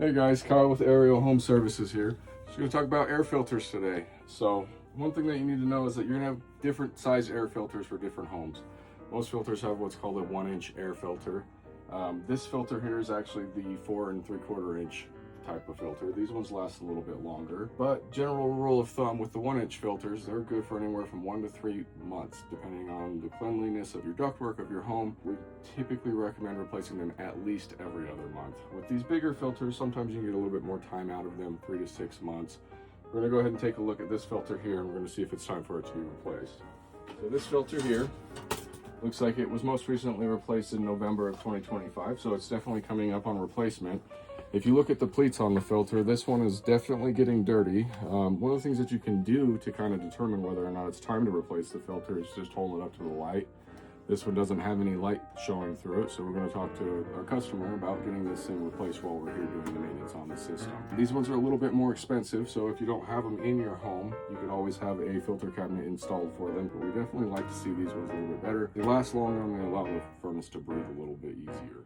Hey guys, Kyle with Aireo Home Services here. Just going to talk about air filters today. So one thing that you need to know is that you're going to have different size air filters for different homes. Most filters have what's called a 1-inch air filter. This filter here is actually the 4 3/4 inch type of filter. These ones last a little bit longer, but general rule of thumb with the 1-inch filters, they're good for anywhere from 1 to 3 months, depending on the cleanliness of your ductwork of your home. We typically recommend replacing them at least every other month. With these bigger filters, sometimes you can get a little bit more time out of them, 3 to 6 months. We're going to go ahead and take a look at this filter here, and we're going to see if it's time for it to be replaced. So this filter here looks like it was most recently replaced in November of 2025, so it's definitely coming up on replacement. If you look at the pleats on the filter, this one is definitely getting dirty. One of the things that you can do to kind of determine whether or not it's time to replace the filter is just hold it up to the light. This one doesn't have any light showing through it, so we're going to talk to our customer about getting this thing replaced while we're here doing the maintenance on the system. These ones are a little bit more expensive, so if you don't have them in your home, you can always have a filter cabinet installed for them, but we definitely like to see these ones a little bit better. They last longer and they allow the furnace to breathe a little bit easier.